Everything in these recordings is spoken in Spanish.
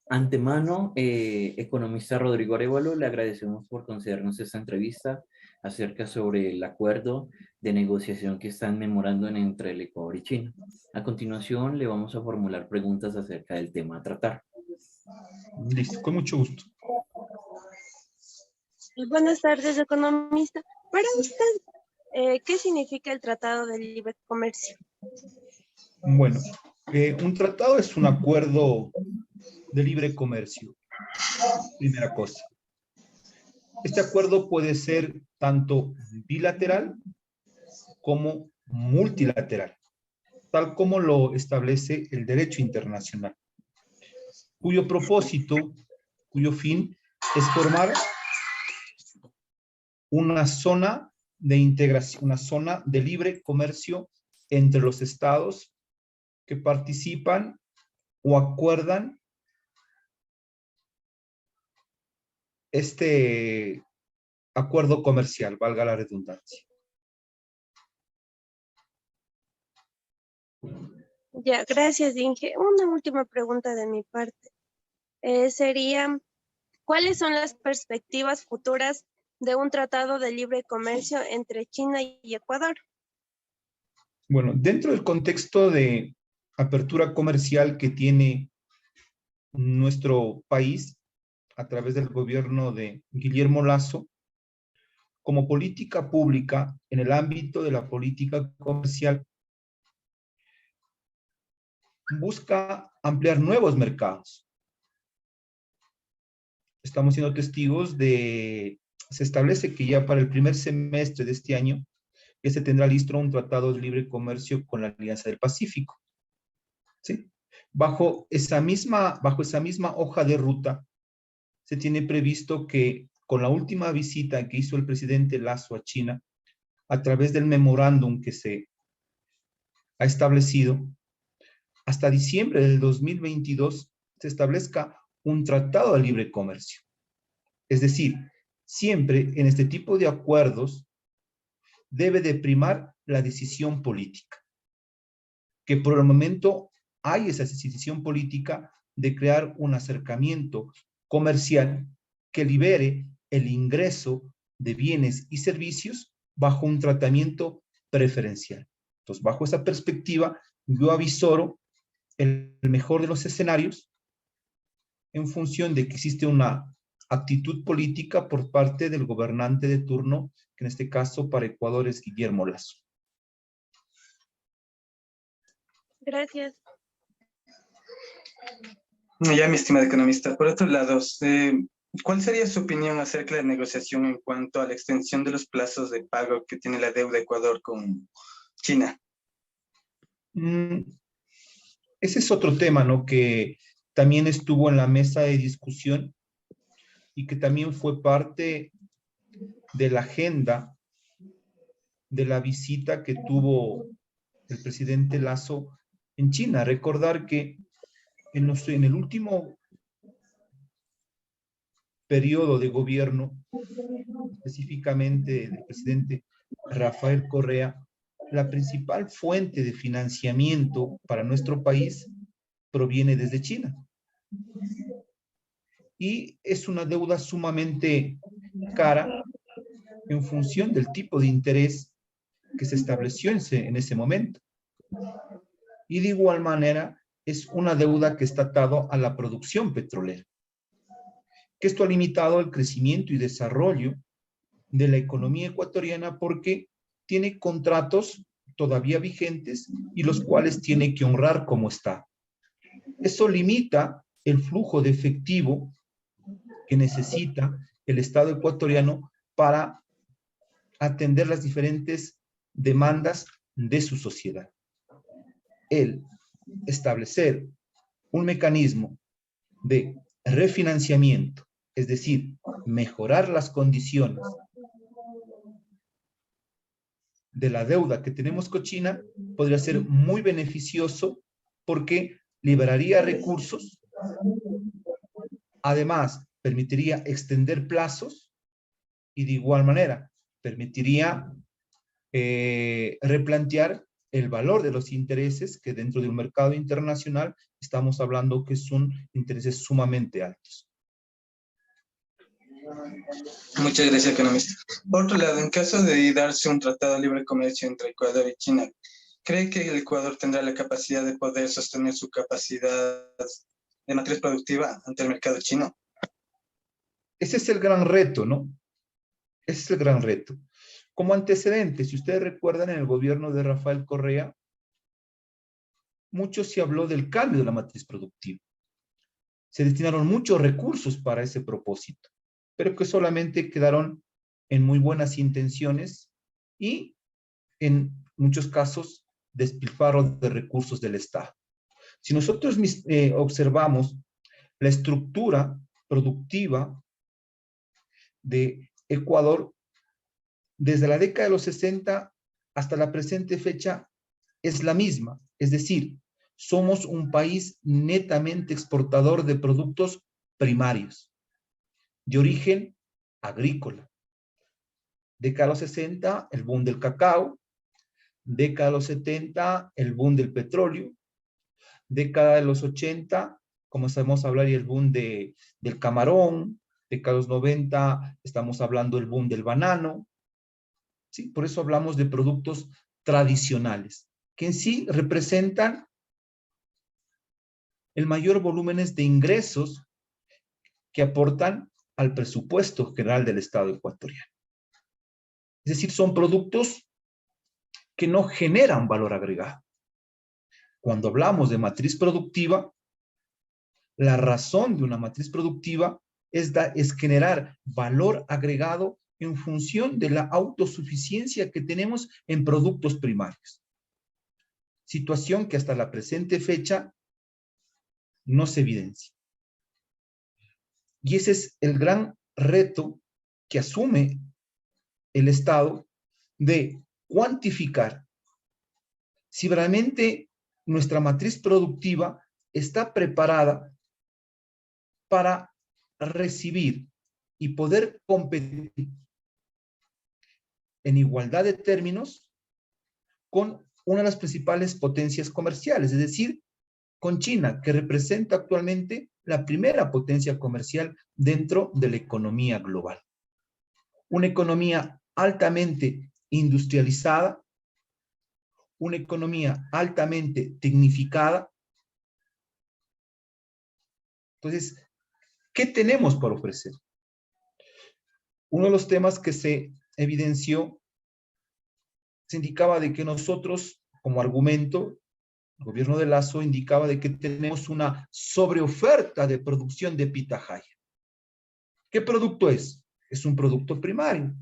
Antemano, economista Rodrigo Arévalo, le agradecemos por concedernos esta entrevista acerca sobre el acuerdo de negociación que están memorando entre el Ecuador y China. A continuación, le vamos a formular preguntas acerca del tema a tratar. Listo, con mucho gusto. Buenas tardes, economista. Para usted, ¿qué significa el Tratado de Libre Comercio? Bueno, un tratado es un acuerdo de libre comercio, primera cosa. Este acuerdo puede ser tanto bilateral como multilateral, tal como lo establece el derecho internacional, cuyo propósito, cuyo fin es formar una zona de integración, una zona de libre comercio entre los estados que participan o acuerdan este acuerdo comercial, valga la redundancia. Ya, gracias, Inge. Una última pregunta de mi parte. Sería, ¿cuáles son las perspectivas futuras de un tratado de libre comercio entre China y Ecuador? Bueno, dentro del contexto de apertura comercial que tiene nuestro país a través del gobierno de Guillermo Lasso, como política pública en el ámbito de la política comercial, busca ampliar nuevos mercados. Estamos siendo testigos se establece que ya para el primer semestre de este año ya se tendrá listo un tratado de libre comercio con la Alianza del Pacífico. ¿Sí? Bajo esa misma hoja de ruta, se tiene previsto que con la última visita que hizo el presidente Lasso a China, a través del memorándum que se ha establecido, hasta diciembre del 2022 se establezca un tratado de libre comercio. Es decir, siempre en este tipo de acuerdos debe de primar la decisión política, que por el momento hay esa decisión política de crear un acercamiento comercial que libere el ingreso de bienes y servicios bajo un tratamiento preferencial. Entonces, bajo esa perspectiva, yo avisoro el mejor de los escenarios en función de que existe una actitud política por parte del gobernante de turno, que en este caso para Ecuador es Guillermo Lasso. Gracias. Ya, mi estimado economista. Por otro lado, ¿cuál sería su opinión acerca de la negociación en cuanto a la extensión de los plazos de pago que tiene la deuda de Ecuador con China? Ese es otro tema, ¿no? Que también estuvo en la mesa de discusión y que también fue parte de la agenda de la visita que tuvo el presidente Lasso en China. Recordar que en el último periodo de gobierno, específicamente del presidente Rafael Correa, la principal fuente de financiamiento para nuestro país proviene desde China. Y es una deuda sumamente cara en función del tipo de interés que se estableció en ese momento. Y de igual manera, es una deuda que está atado a la producción petrolera, que esto ha limitado el crecimiento y desarrollo de la economía ecuatoriana porque tiene contratos todavía vigentes y los cuales tiene que honrar como está. Eso limita el flujo de efectivo que necesita el Estado ecuatoriano para atender las diferentes demandas de su sociedad. El establecer un mecanismo de refinanciamiento, es decir, mejorar las condiciones de la deuda que tenemos con China, podría ser muy beneficioso porque liberaría recursos, además permitiría extender plazos y de igual manera permitiría replantear el valor de los intereses, que dentro de un mercado internacional estamos hablando que son intereses sumamente altos. Muchas gracias, economista. Por otro lado, en caso de darse un tratado de libre comercio entre Ecuador y China, ¿cree que el Ecuador tendrá la capacidad de poder sostener su capacidad de matriz productiva ante el mercado chino? Ese es el gran reto, ¿no? Ese es el gran reto. Como antecedente, si ustedes recuerdan, en el gobierno de Rafael Correa, mucho se habló del cambio de la matriz productiva. Se destinaron muchos recursos para ese propósito, pero que solamente quedaron en muy buenas intenciones y en muchos casos despilfarro de recursos del Estado. Si nosotros observamos la estructura productiva de Ecuador, desde la década de los 60 hasta la presente fecha es la misma. Es decir, somos un país netamente exportador de productos primarios, de origen agrícola. Década de los 60, el boom del cacao. Década de los 70, el boom del petróleo. Década de los 80, comenzamos a hablar y el boom del camarón. Década de los 90, estamos hablando del boom del banano. ¿Sí? Por eso hablamos de productos tradicionales, que en sí representan el mayor volumen de ingresos que aportan al presupuesto general del Estado ecuatoriano. Es decir, son productos que no generan valor agregado. Cuando hablamos de matriz productiva, la razón de una matriz productiva es generar valor agregado en función de la autosuficiencia que tenemos en productos primarios. Situación que hasta la presente fecha no se evidencia. Y ese es el gran reto que asume el Estado de cuantificar si realmente nuestra matriz productiva está preparada para recibir y poder competir en igualdad de términos con una de las principales potencias comerciales, es decir, con China, que representa actualmente la primera potencia comercial dentro de la economía global. Una economía altamente industrializada, una economía altamente tecnificada. Entonces, ¿qué tenemos para ofrecer? Uno de los temas que se evidenció, se indicaba de que nosotros, como argumento, el gobierno de Lasso indicaba de que tenemos una sobreoferta de producción de pitahaya. ¿Qué producto es? Es un producto primario.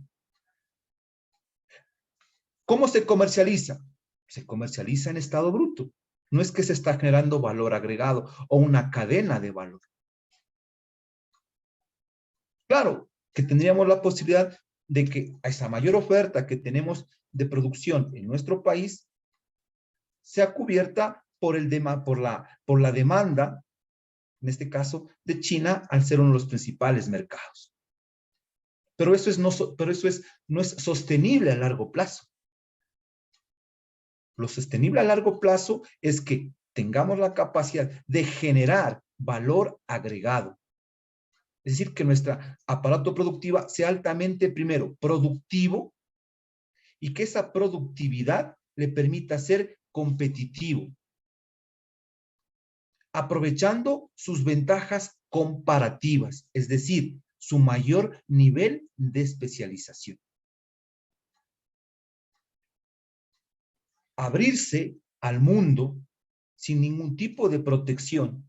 ¿Cómo se comercializa? Se comercializa en estado bruto. No es que se está generando valor agregado o una cadena de valor. Claro que tendríamos la posibilidad de que a esa mayor oferta que tenemos de producción en nuestro país sea cubierta por la demanda, en este caso, de China, al ser uno de los principales mercados. Pero eso no es sostenible a largo plazo. Lo sostenible a largo plazo es que tengamos la capacidad de generar valor agregado. Es decir, que nuestro aparato productivo sea altamente, primero, productivo, y que esa productividad le permita ser competitivo, aprovechando sus ventajas comparativas, es decir, su mayor nivel de especialización. Abrirse al mundo sin ningún tipo de protección,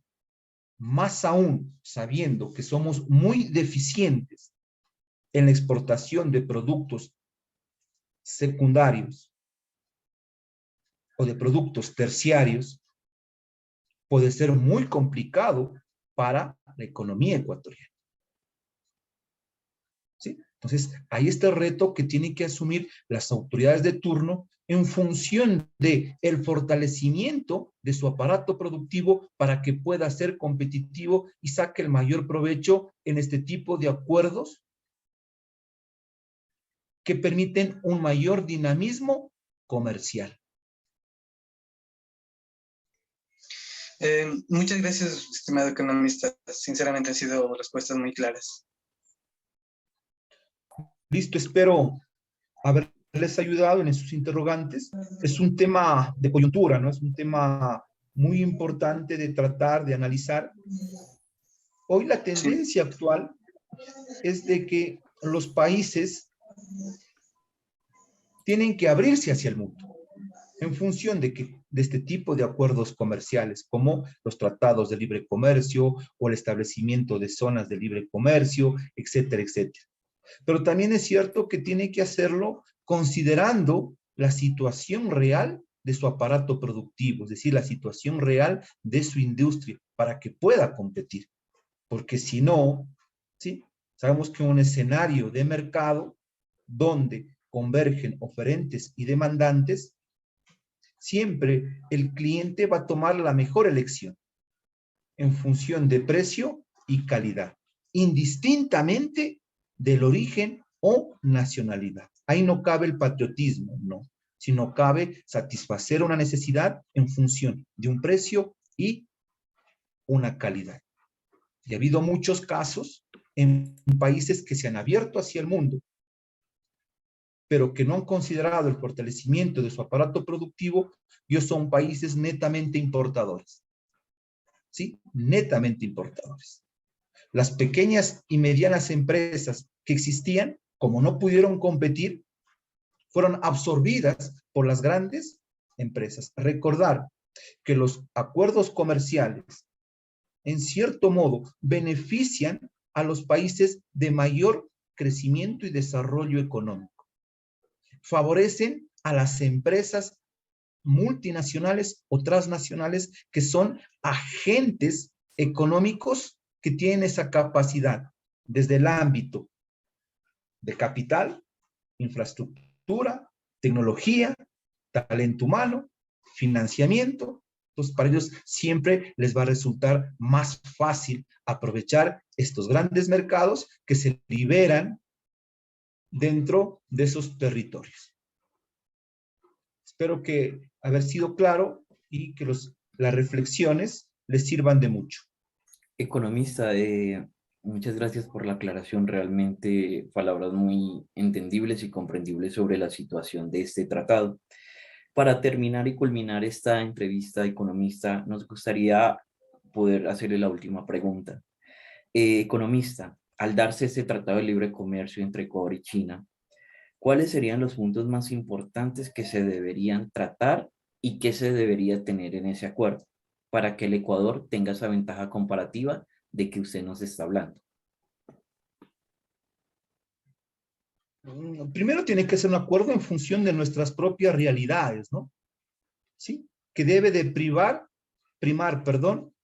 más aún sabiendo que somos muy deficientes en la exportación de productos secundarios o de productos terciarios, puede ser muy complicado para la economía ecuatoriana. ¿Sí? Entonces, ahí está el reto que tienen que asumir las autoridades de turno en función del fortalecimiento de su aparato productivo para que pueda ser competitivo y saque el mayor provecho en este tipo de acuerdos que permiten un mayor dinamismo comercial. Muchas gracias, estimado economista. Sinceramente han sido respuestas muy claras. Listo, espero haberles ayudado en sus interrogantes. Es un tema de coyuntura, ¿no? Es un tema muy importante de tratar, de analizar. Hoy la tendencia actual es de que los países tienen que abrirse hacia el mundo en función de este tipo de acuerdos comerciales, como los tratados de libre comercio o el establecimiento de zonas de libre comercio, etcétera, etcétera. Pero también es cierto que tiene que hacerlo considerando la situación real de su aparato productivo, es decir, la situación real de su industria, para que pueda competir. Porque si no, ¿sí? Sabemos que un escenario de mercado donde convergen oferentes y demandantes, siempre el cliente va a tomar la mejor elección en función de precio y calidad, indistintamente del origen o nacionalidad. Ahí no cabe el patriotismo, no, sino cabe satisfacer una necesidad en función de un precio y una calidad. Y ha habido muchos casos en países que se han abierto hacia el mundo, pero que no han considerado el fortalecimiento de su aparato productivo, y son países netamente importadores. ¿Sí? Netamente importadores. Las pequeñas y medianas empresas que existían, como no pudieron competir, fueron absorbidas por las grandes empresas. Recordar que los acuerdos comerciales, en cierto modo, benefician a los países de mayor crecimiento y desarrollo económico. Favorecen a las empresas multinacionales o transnacionales que son agentes económicos que tienen esa capacidad desde el ámbito de capital, infraestructura, tecnología, talento humano, financiamiento. Entonces, para ellos siempre les va a resultar más fácil aprovechar estos grandes mercados que se liberan dentro de esos territorios. Espero que haber sido claro y que las reflexiones les sirvan de mucho. Economista, muchas gracias por la aclaración. Realmente palabras muy entendibles y comprendibles sobre la situación de este tratado. Para terminar y culminar esta entrevista, economista, nos gustaría poder hacerle la última pregunta. Economista, al darse este tratado de libre comercio entre Ecuador y China, ¿cuáles serían los puntos más importantes que se deberían tratar y qué se debería tener en ese acuerdo para que el Ecuador tenga esa ventaja comparativa de que usted nos está hablando? Primero tiene que ser un acuerdo en función de nuestras propias realidades, ¿no? ¿Sí? Que debe de primar,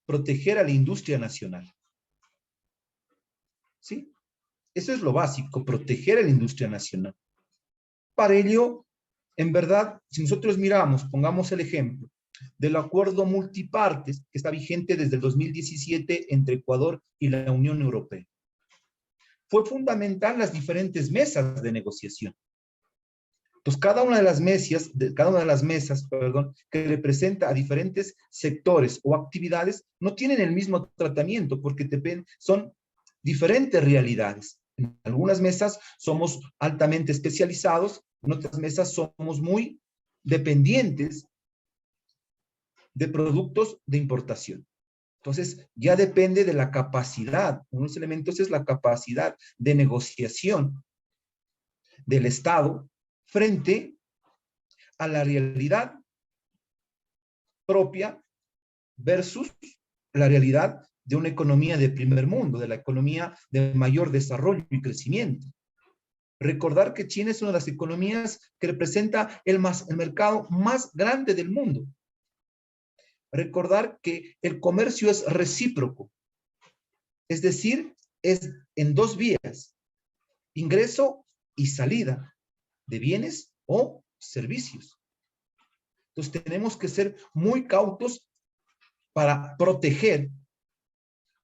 proteger a la industria nacional. ¿Sí? Eso es lo básico, proteger a la industria nacional. Para ello, en verdad, si nosotros miramos, pongamos el ejemplo del acuerdo multipartes que está vigente desde el 2017 entre Ecuador y la Unión Europea. Fue fundamental las diferentes mesas de negociación. Entonces, cada una de las mesas, que representa a diferentes sectores o actividades, no tienen el mismo tratamiento porque son diferentes realidades. En algunas mesas somos altamente especializados, en otras mesas somos muy dependientes de productos de importación. Entonces, ya depende de la capacidad. Uno de los elementos es la capacidad de negociación del Estado frente a la realidad propia versus la realidad de una economía de primer mundo, de la economía de mayor desarrollo y crecimiento. Recordar que China es una de las economías que representa el mercado más grande del mundo. Recordar que el comercio es recíproco, es decir, es en dos vías, ingreso y salida de bienes o servicios. Entonces tenemos que ser muy cautos para proteger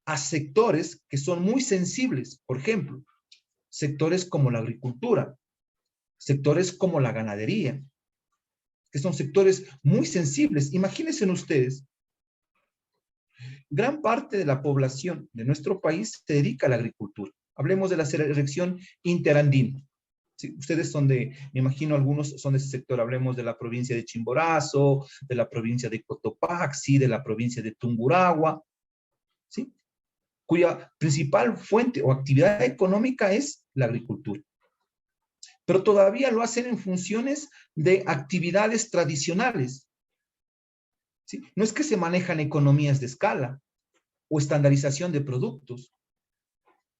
a sectores que son muy sensibles, por ejemplo, sectores como la agricultura, sectores como la ganadería, que son sectores muy sensibles. Imagínense ustedes Gran parte de la población de nuestro país se dedica a la agricultura. Hablemos de la región interandina. Sí, ustedes son de, me imagino algunos son de ese sector, hablemos de la provincia de Chimborazo, de la provincia de Cotopaxi, de la provincia de Tungurahua, ¿sí? Cuya principal fuente o actividad económica es la agricultura. Pero todavía lo hacen en funciones de actividades tradicionales, ¿sí? No es que se manejan economías de escala o estandarización de productos,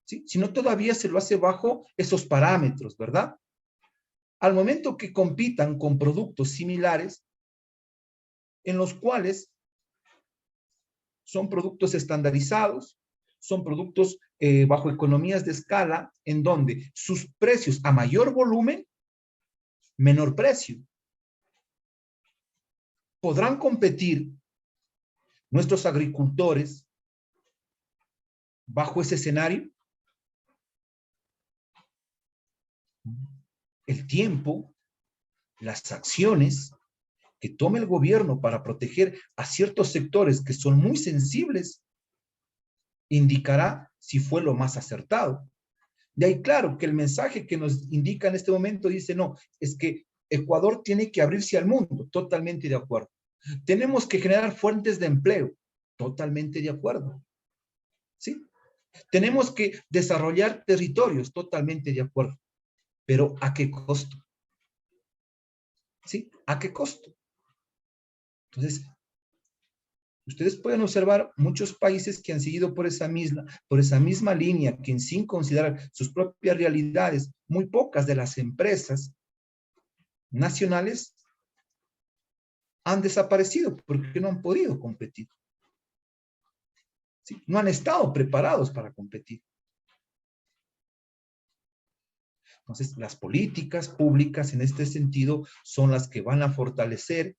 ¿sí? Sino todavía se lo hace bajo esos parámetros, ¿verdad? Al momento que compitan con productos similares, en los cuales son productos estandarizados, son productos bajo economías de escala, en donde sus precios a mayor volumen, menor precio. ¿Podrán competir nuestros agricultores bajo ese escenario? El tiempo, las acciones que tome el gobierno para proteger a ciertos sectores que son muy sensibles, indicará si fue lo más acertado. De ahí claro que el mensaje que nos indica en este momento dice, no, es que Ecuador tiene que abrirse al mundo, totalmente de acuerdo. Tenemos que generar fuentes de empleo, totalmente de acuerdo. ¿Sí? Tenemos que desarrollar territorios, totalmente de acuerdo. Pero ¿a qué costo? ¿Sí? ¿A qué costo? Entonces, ustedes pueden observar muchos países que han seguido por esa misma línea, que sin considerar sus propias realidades, muy pocas de las empresas nacionales han desaparecido porque no han podido competir. ¿Sí? No han estado preparados para competir. Entonces, las políticas públicas en este sentido son las que van a fortalecer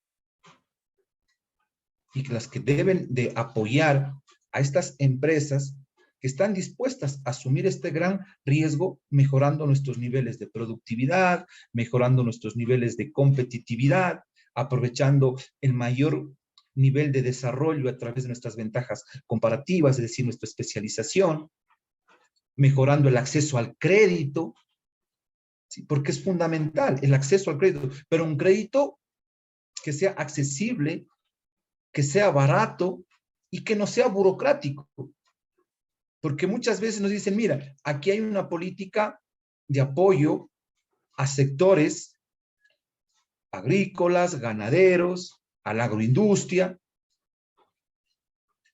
y las que deben de apoyar a estas empresas que están dispuestas a asumir este gran riesgo, mejorando nuestros niveles de productividad, mejorando nuestros niveles de competitividad, aprovechando el mayor nivel de desarrollo a través de nuestras ventajas comparativas, es decir, nuestra especialización, mejorando el acceso al crédito, ¿sí? Porque es fundamental el acceso al crédito, pero un crédito que sea accesible, que sea barato y que no sea burocrático. Porque muchas veces nos dicen, mira, aquí hay una política de apoyo a sectores agrícolas, ganaderos, a la agroindustria.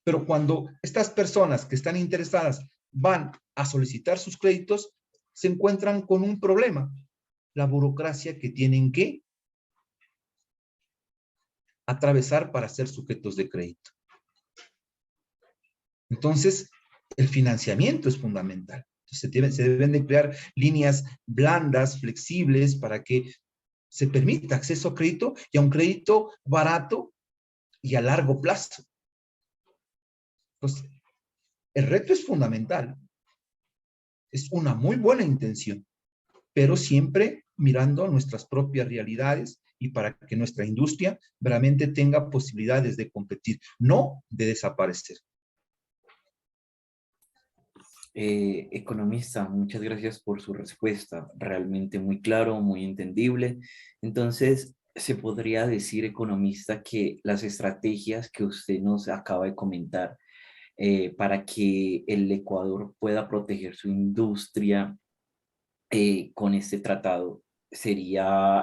Pero cuando estas personas que están interesadas van a solicitar sus créditos, se encuentran con un problema, la burocracia que tienen que atravesar para ser sujetos de crédito. Entonces, el financiamiento es fundamental. Entonces, se deben de crear líneas blandas, flexibles, para que se permita acceso a crédito y a un crédito barato y a largo plazo. Entonces, el reto es fundamental. Es una muy buena intención, pero siempre mirando nuestras propias realidades y para que nuestra industria realmente tenga posibilidades de competir, no de desaparecer. Economista, muchas gracias por su respuesta, realmente muy claro, muy entendible. Entonces, ¿se podría decir, economista, que las estrategias que usted nos acaba de comentar para que el Ecuador pueda proteger su industria con este tratado sería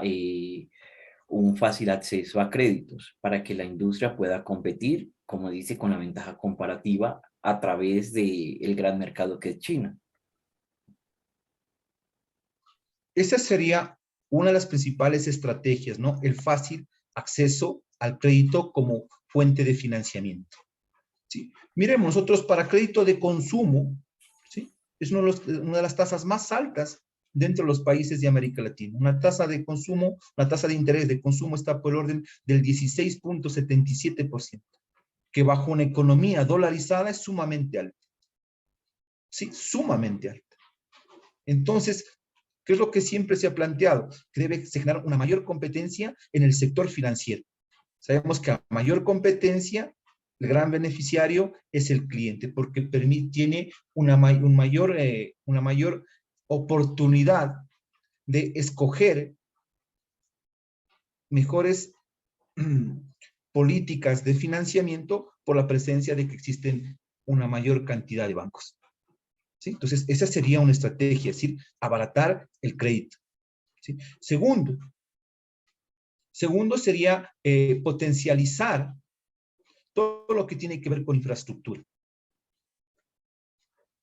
un fácil acceso a créditos para que la industria pueda competir, como dice, con la ventaja comparativa a través del gran mercado que es China? Esa sería una de las principales estrategias, ¿no? El fácil acceso al crédito como fuente de financiamiento. ¿Sí? Miremos, nosotros para crédito de consumo, ¿sí? Es una de las tasas más altas dentro de los países de América Latina. Una tasa de consumo, una tasa de interés de consumo está por el orden del 16.77%, que bajo una economía dolarizada es sumamente alta. Sí, sumamente alta. Entonces, ¿qué es lo que siempre se ha planteado? Que debe generar una mayor competencia en el sector financiero. Sabemos que a mayor competencia, el gran beneficiario es el cliente, porque tiene una mayor oportunidad de escoger mejores políticas de financiamiento por la presencia de que existen una mayor cantidad de bancos. ¿Sí? Entonces, esa sería una estrategia, es decir, abaratar el crédito. ¿Sí? Segundo sería potencializar todo lo que tiene que ver con infraestructura.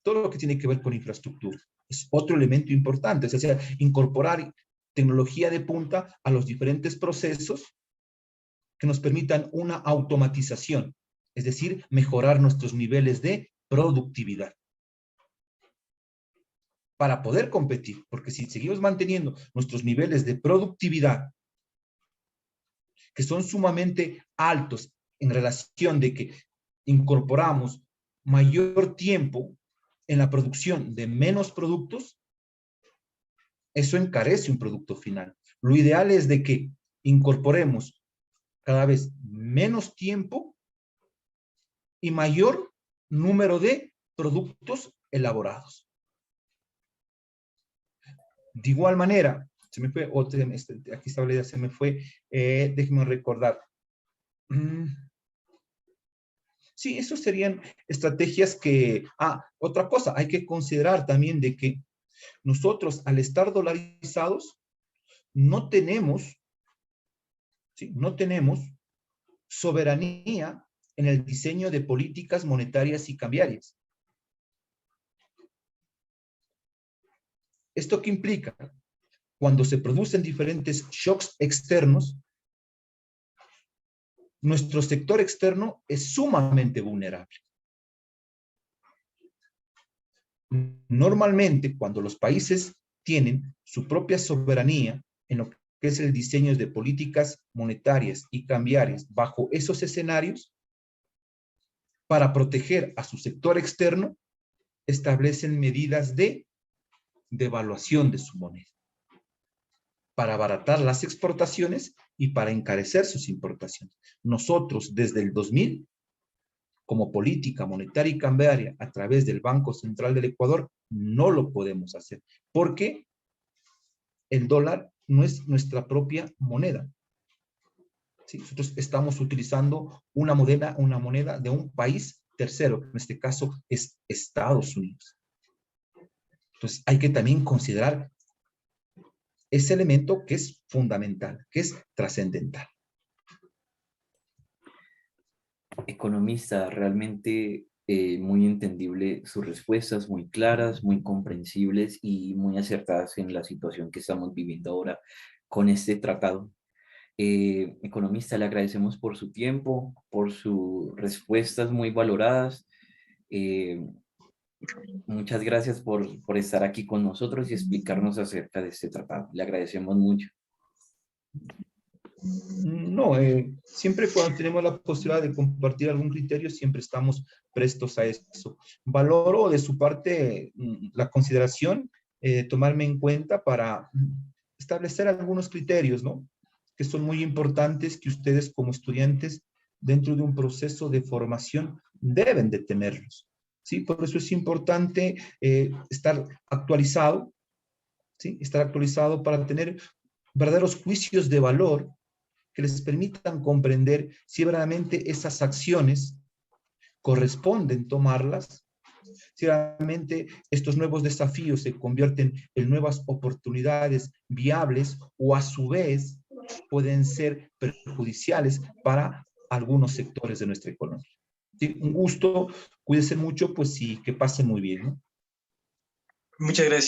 Todo lo que tiene que ver con infraestructura. Es otro elemento importante, es decir, incorporar tecnología de punta a los diferentes procesos que nos permitan una automatización, es decir, mejorar nuestros niveles de productividad para poder competir, porque si seguimos manteniendo nuestros niveles de productividad, que son sumamente altos en relación de que incorporamos mayor tiempo en la producción de menos productos, eso encarece un producto final. Lo ideal es de que incorporemos cada vez menos tiempo y mayor número de productos elaborados. De igual manera, se me fue, aquí está la idea, se me fue, déjenme recordar. Sí, eso serían estrategias que, otra cosa, hay que considerar también de que nosotros al estar dolarizados, no tenemos soberanía en el diseño de políticas monetarias y cambiarias. ¿Esto qué implica? Cuando se producen diferentes shocks externos, nuestro sector externo es sumamente vulnerable. Normalmente, cuando los países tienen su propia soberanía en lo que es el diseño de políticas monetarias y cambiarias bajo esos escenarios, para proteger a su sector externo, establecen medidas de devaluación de su moneda, para abaratar las exportaciones y para encarecer sus importaciones. Nosotros, desde el 2000, como política monetaria y cambiaria a través del Banco Central del Ecuador, no lo podemos hacer, porque el dólar no es nuestra propia moneda. ¿Sí? Nosotros estamos utilizando una moneda de un país tercero, en este caso es Estados Unidos. Entonces hay que también considerar ese elemento que es fundamental, que es trascendental. Economista, realmente muy entendible sus respuestas, muy claras, muy comprensibles y muy acertadas en la situación que estamos viviendo ahora con este tratado. Economista, le agradecemos por su tiempo, por sus respuestas muy valoradas. Muchas gracias por estar aquí con nosotros y explicarnos acerca de este tratado. Le agradecemos mucho. No, siempre cuando tenemos la posibilidad de compartir algún criterio, siempre estamos prestos a eso. Valoro de su parte la consideración, tomarme en cuenta para establecer algunos criterios, ¿no? Que son muy importantes, que ustedes como estudiantes dentro de un proceso de formación deben de tenerlos, ¿sí? Por eso es importante estar actualizado, ¿sí? Estar actualizado para tener verdaderos juicios de valor que les permitan comprender si verdaderamente esas acciones corresponden tomarlas, si realmente estos nuevos desafíos se convierten en nuevas oportunidades viables o a su vez pueden ser perjudiciales para algunos sectores de nuestra economía. Sí, un gusto, cuídense mucho, pues sí, que pasen muy bien, ¿no? Muchas gracias.